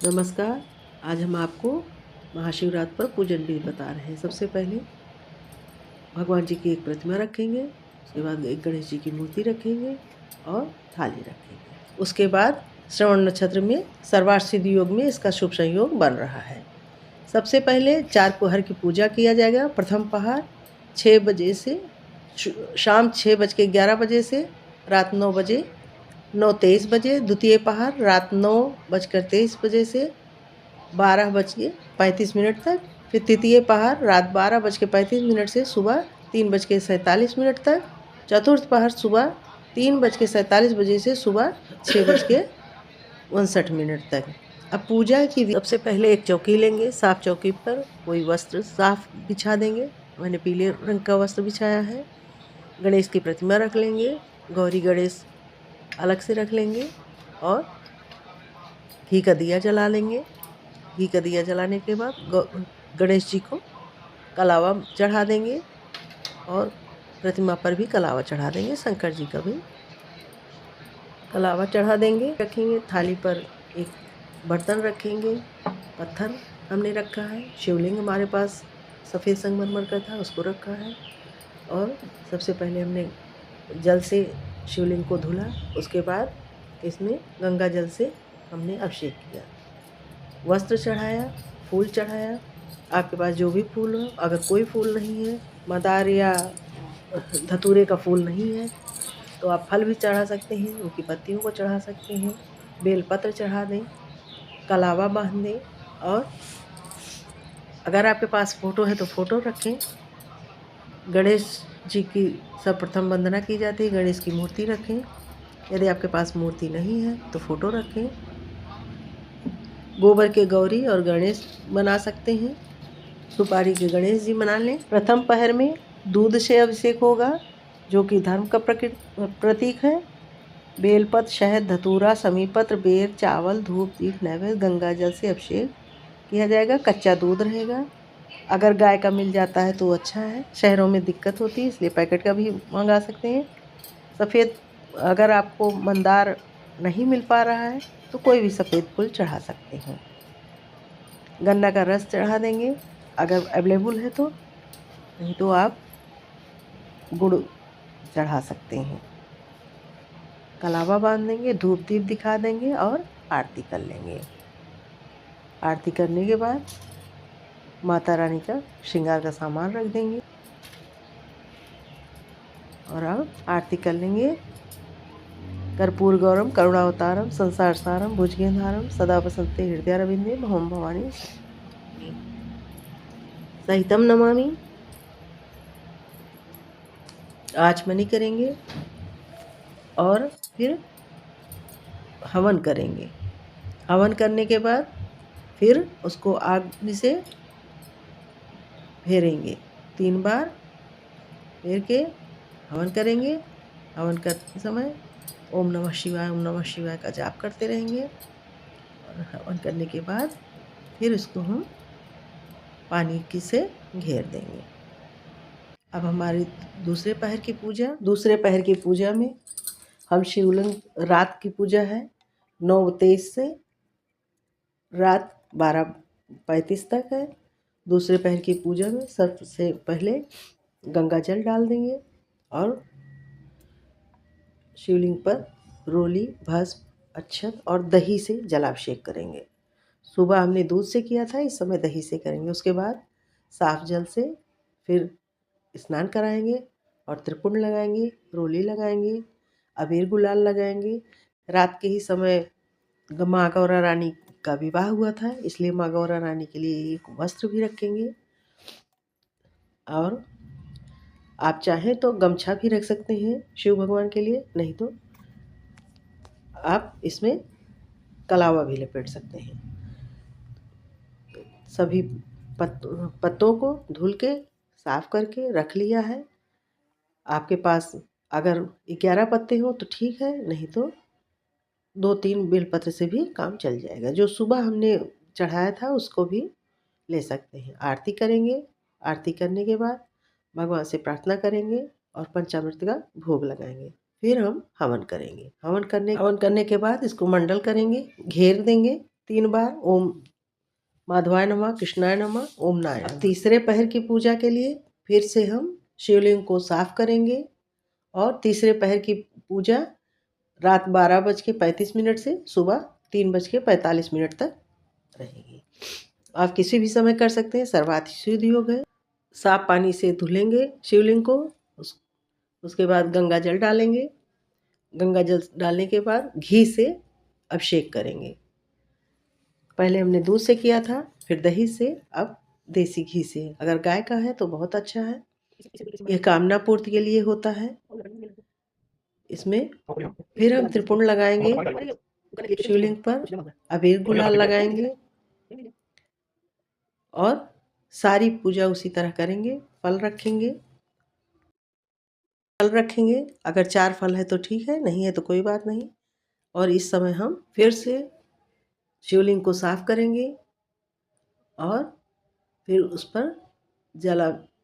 नमस्कार। आज हम आपको महाशिवरात्रि पर पूजन विधि बता रहे हैं। सबसे पहले भगवान जी की एक प्रतिमा रखेंगे, उसके बाद एक गणेश जी की मूर्ति रखेंगे और थाली रखेंगे। उसके बाद श्रवण नक्षत्र में सर्वार्थ सिद्धि योग में इसका शुभ संयोग बन रहा है। सबसे पहले 4 पहर की पूजा किया जाएगा। प्रथम पहर 6 बजे से शाम 6:11 बजे से रात 9 बजे 9:23 बजे। द्वितीय पहर रात 9:23 बजे से 12:35 तक। फिर तृतीय पहर रात 12:35 से सुबह 3:47 तक। चतुर्थ पहर सुबह 3:47 बजे से सुबह 6:59 तक। अब पूजा की सबसे पहले एक चौकी लेंगे। साफ चौकी पर कोई वस्त्र साफ बिछा देंगे। मैंने पीले रंग का वस्त्र बिछाया है। गणेश की प्रतिमा रख लेंगे। गौरी गणेश अलग से रख लेंगे और घी का दिया जला लेंगे। घी का दिया जलाने के बाद गणेश जी को कलावा चढ़ा देंगे और प्रतिमा पर भी कलावा चढ़ा देंगे। शंकर जी का भी कलावा चढ़ा देंगे। रखेंगे थाली पर एक बर्तन रखेंगे। पत्थर हमने रखा है। शिवलिंग हमारे पास सफ़ेद संगमरमर का था, उसको रखा है। और सबसे पहले हमने जल से शिवलिंग को धुला। उसके बाद इसमें गंगा जल से हमने अभिषेक किया। वस्त्र चढ़ाया, फूल चढ़ाया। आपके पास जो भी फूल हो, अगर कोई फूल नहीं है, मंदार या धतूरे का फूल नहीं है, तो आप फल भी चढ़ा सकते हैं, उनकी पत्तियों को चढ़ा सकते हैं। बेलपत्र चढ़ा दें, कलावा बांध दें। और अगर आपके पास फ़ोटो है तो फ़ोटो रखें। गणेश जी की सर्वप्रथम वंदना की जाती है। गणेश की मूर्ति रखें। यदि आपके पास मूर्ति नहीं है तो फ़ोटो रखें। गोबर के गौरी और गणेश बना सकते हैं। सुपारी के गणेश जी बना लें। प्रथम पहर में दूध से अभिषेक होगा, जो कि धर्म का प्रतीक है। बेलपत्र, शहद, धतूरा, समीपत्र, बेर, चावल, धूप, दीप, नैवेद्य, गंगा जल से अभिषेक किया जाएगा। कच्चा दूध रहेगा। अगर गाय का मिल जाता है तो अच्छा है। शहरों में दिक्कत होती है, इसलिए पैकेट का भी मंगा सकते हैं। सफ़ेद, अगर आपको मंदार नहीं मिल पा रहा है तो कोई भी सफ़ेद फूल चढ़ा सकते हैं। गन्ना का रस चढ़ा देंगे अगर अवेलेबल है तो, नहीं तो आप गुड़ चढ़ा सकते हैं। कलावा बांध देंगे, धूप दीप दिखा देंगे और आरती कर लेंगे। आरती करने के बाद माता रानी का श्रृंगार का सामान रख देंगे और अब आरती कर लेंगे। कर्पूर गौरम करुणावतारम संसार सारम भुजगेंधारम सदा वसंते हृदयारविंदे ओम भवानी सहितम नमामि। आचमनी करेंगे और फिर हवन करेंगे। हवन करने के बाद फिर उसको आग से फेरेंगे। 3 बार फेर के हवन करेंगे। हवन करते समय ओम नमः शिवाय का जाप करते रहेंगे। और हवन करने के बाद फिर उसको हम पानी की से घेर देंगे। अब हमारी दूसरे पहर की पूजा में हम शिवलिंग, रात की पूजा है 9:23 से रात 12:35 तक है। दूसरे पहर की पूजा में सबसे पहले गंगा जल डाल देंगे और शिवलिंग पर रोली, भस्म, अक्षत और दही से जलाभिषेक करेंगे। सुबह हमने दूध से किया था, इस समय दही से करेंगे। उसके बाद साफ जल से फिर स्नान कराएंगे और त्रिपुंड लगाएंगे, रोली लगाएंगे, अबीर गुलाल लगाएंगे। रात के ही समय माँ गौरा रानी का विवाह हुआ था, इसलिए माँ गौरा रानी के लिए एक वस्त्र भी रखेंगे। और आप चाहें तो गमछा भी रख सकते हैं शिव भगवान के लिए, नहीं तो आप इसमें कलावा भी लपेट सकते हैं। सभी पत्तों को धुल के साफ करके रख लिया है। आपके पास अगर 11 पत्ते हो तो ठीक है, नहीं तो 2-3 बेलपत्र से भी काम चल जाएगा। जो सुबह हमने चढ़ाया था उसको भी ले सकते हैं। आरती करेंगे। आरती करने के बाद भगवान से प्रार्थना करेंगे और पंचामृत का भोग लगाएंगे। फिर हम हवन करेंगे। हवन करने के बाद इसको मंडल करेंगे, घेर देंगे 3 बार ओम माधवाय नमः, कृष्णाय नमः, ओम नाय नमः। तीसरे पहर की पूजा के लिए फिर से हम शिवलिंग को साफ करेंगे और तीसरे पहर की पूजा रात 12:35 से सुबह 3:45 तक रहेगी। आप किसी भी समय कर सकते हैं, सर्वाधिक शुद्ध योग है। साफ पानी से धुलेंगे शिवलिंग को, उसके बाद गंगा जल डालेंगे। गंगा जल डालने के बाद घी से अभिषेक करेंगे। पहले हमने दूध से किया था, फिर दही से, अब देसी घी से। अगर गाय का है तो बहुत अच्छा है। यह कामना पूर्ति के लिए होता है। इसमें फिर हम त्रिपुंड लगाएंगे शिवलिंग पर, अबीर गुलाल लगाएंगे और सारी पूजा उसी तरह करेंगे। फल रखेंगे, अगर 4 फल है तो ठीक है, नहीं है तो कोई बात नहीं। और इस समय हम फिर से शिवलिंग को साफ करेंगे और फिर उस पर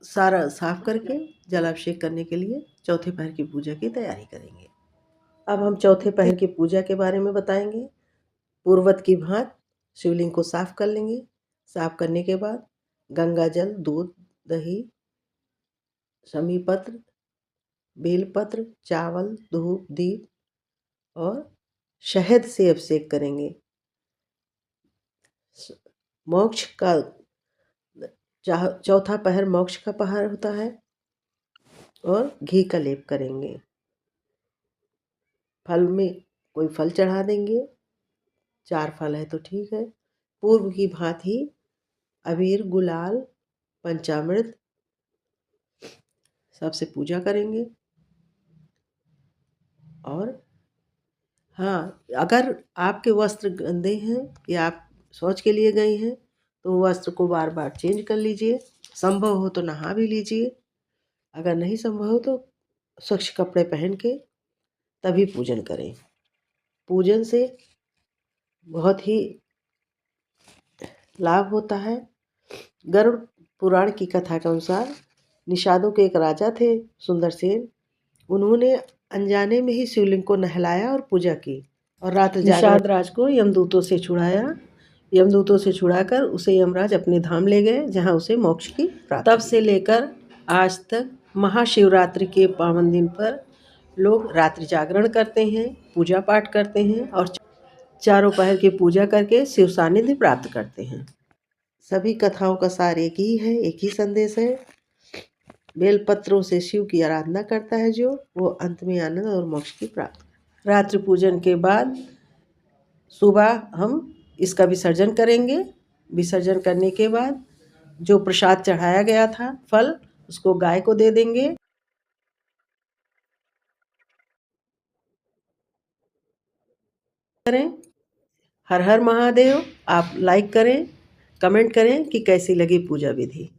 सारा साफ करके जलाभिषेक करने के लिए चौथे पहर की पूजा की तैयारी करेंगे। अब हम चौथे पहर की पूजा के बारे में बताएंगे। पूर्वत की भांति शिवलिंग को साफ कर लेंगे। साफ करने के बाद गंगा जल, दूध, दही, शमी पत्र, बेलपत्र, चावल, धूप, दीप और शहद से अभिषेक करेंगे। मोक्ष का चौथा पहर मोक्ष का पहर होता है और घी का लेप करेंगे। फल में कोई फल चढ़ा देंगे, 4 फल है तो ठीक है। पूर्व की भांति अबीर, गुलाल, पंचामृत सबसे पूजा करेंगे। और हाँ, अगर आपके वस्त्र गंदे हैं या आप शौच के लिए गए हैं तो वस्त्र को बार बार चेंज कर लीजिए। संभव हो तो नहा भी लीजिए। अगर नहीं संभव हो तो स्वच्छ कपड़े पहन के तभी पूजन करें। पूजन से बहुत ही लाभ होता है। गरुड़ पुराण की कथा के अनुसार निषादों के एक राजा थे, सुंदरसेन। उन्होंने अनजाने में ही शिवलिंग को नहलाया और पूजा की और रात्र निषाद राज को यमदूतों से छुड़ाया। यमदूतों से छुड़ाकर उसे यमराज अपने धाम ले गए, जहां उसे मोक्ष की प्राप्ति। तब से लेकर आज तक महाशिवरात्रि के पावन दिन पर लोग रात्रि जागरण करते हैं, पूजा पाठ करते हैं और चारों पहर की पूजा करके शिव सानिध्य प्राप्त करते हैं। सभी कथाओं का सार एक ही है, एक ही संदेश है। बेलपत्रों से शिव की आराधना करता है जो, वो अंत में आनंद और मोक्ष की प्राप्ति। रात्रि पूजन के बाद सुबह हम इसका विसर्जन करेंगे। विसर्जन करने के बाद जो प्रसाद चढ़ाया गया था, फल, उसको गाय को दे देंगे। करें। हर हर महादेव। आप लाइक करें, कमेंट करें कि कैसी लगी पूजा विधि।